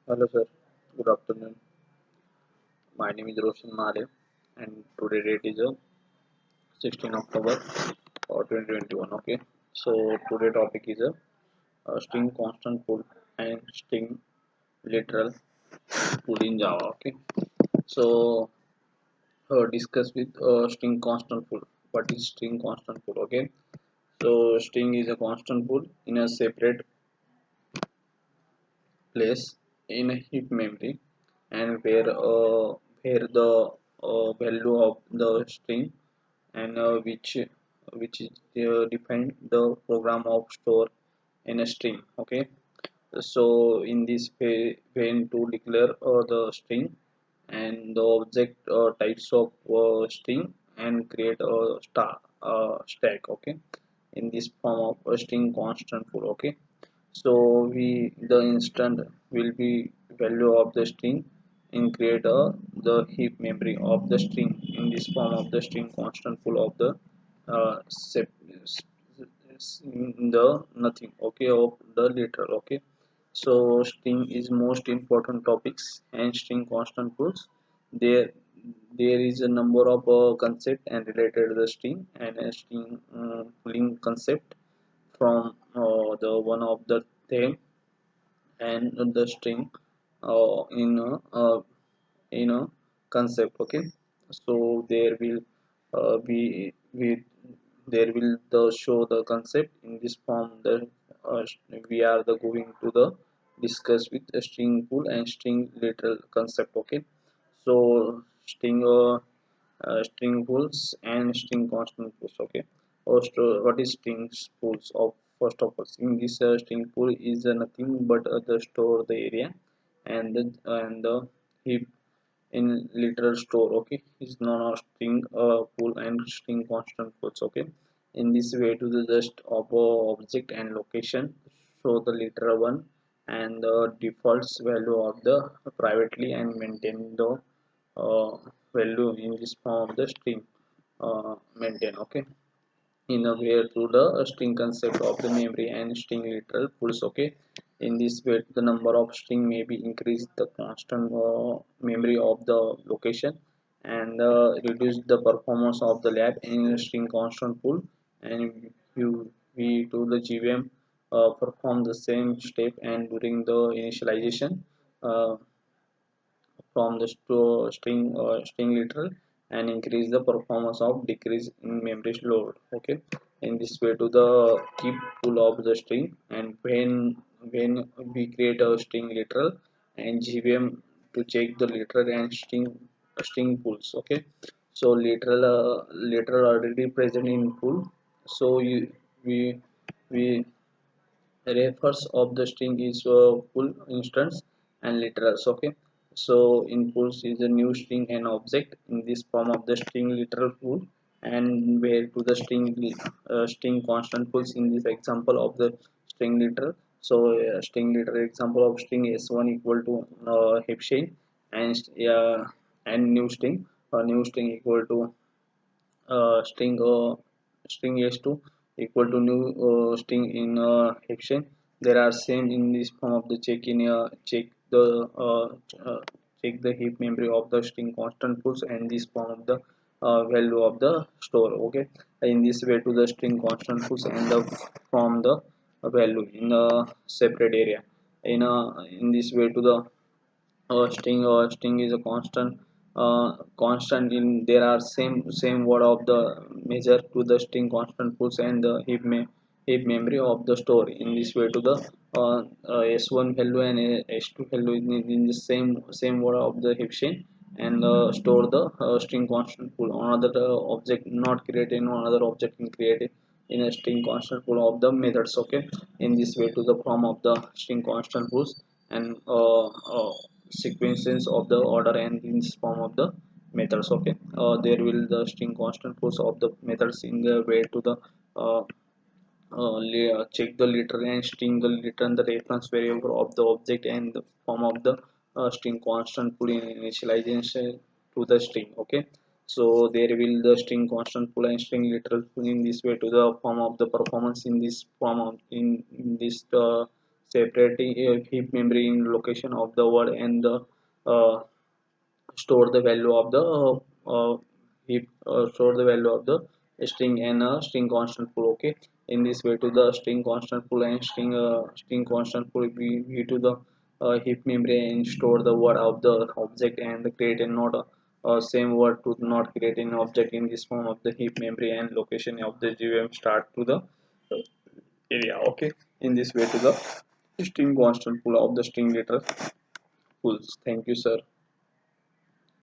Hello sir, good afternoon. My name is Roshan Male and today date is 16 October 2021. Okay, so today topic is string constant pool and string literal pool in Java. Okay, so discuss with string constant pool. What is string constant pool? Okay, so string is a constant pool in a separate place in a heap memory and where the value of the string and which is define the program of store in a string. Okay, so in this way when to declare the string and the object types of string and create a stack. Okay, in this form of a string constant pool. Okay, so we the instant will be value of the string and create the heap memory of the string in this form of the string constant full of the in the nothing. Okay, of the literal. Okay, so string is most important topics and string constant pools. There there is a number of concept and related to the string and a string pooling concept from the one of the theme and the string in a concept. Okay, so there will be there will the show the concept in this form the uh, we are the going to the discuss with a string pool and string literal concept. Okay, so string string pools and string constant pools. Okay, first what is string pools of first of all in this string pool is nothing but the store the area and the heap in literal store. Okay, is known as string pool and string constant pools. Okay, in this way to the just of object and location show the literal one and the defaults value of the privately and maintain the uh, value in this form of the string maintain. Okay, in a way through the string concept of the memory and string literal pools. Okay, in this way the number of string may be increase the constant memory of the location and reduce the performance of the lab in a string constant pool and you we to the GVM perform the same step and during the initialization uh, from the string literal and increase the performance of decrease in memory load. Okay, in this way to the keep pool of the string and when we create a string literal and GVM to check the literal and string pools. Okay, so literal already present in pool, so we we refers of the string is full instance and literals. Okay, so in pools is a new string and object in this form of the string literal pool and where to the string constant pools in this example of the string literal. So string literal example of string s1 equal to Hepshane and new string equal to string string s2 equal to new string in action. There are same in this form of the uh, uh, check the heap memory of the string constant pools and this form of the value of the store. Okay, in this way to the string constant pools and the from the value in a separate area in this way to the string is a constant in there are same word of the measure to the string constant pools and the heap memory of the store in this way to the s1 value and s2 value in the same word of the heap chain and store the string constant pool another object not created no another object can create it in a string constant pool of the methods. Okay, in this way to the form of the string constant pools and sequences of the order and in this form of the methods. Okay, there will the string constant pools of the methods in the way to the uh, check the liter and string the return the reference variable of the object and the form of the string constant pool in initialization to the string. Okay, so there will the string constant pool and string literal pool in this way to the form of the performance in this form of in this separating a heap memory in location of the word and the uh, store the value of the heap store the value of the string and a string constant pool. Okay, in this way to the string constant pool and string constant pool we to the heap memory and store the word of the object and create a not same word to not create an object in this form of the heap memory and location of the GVM start to the area. Okay, in this way to the string constant pool of the string letter pools. Thank you, sir.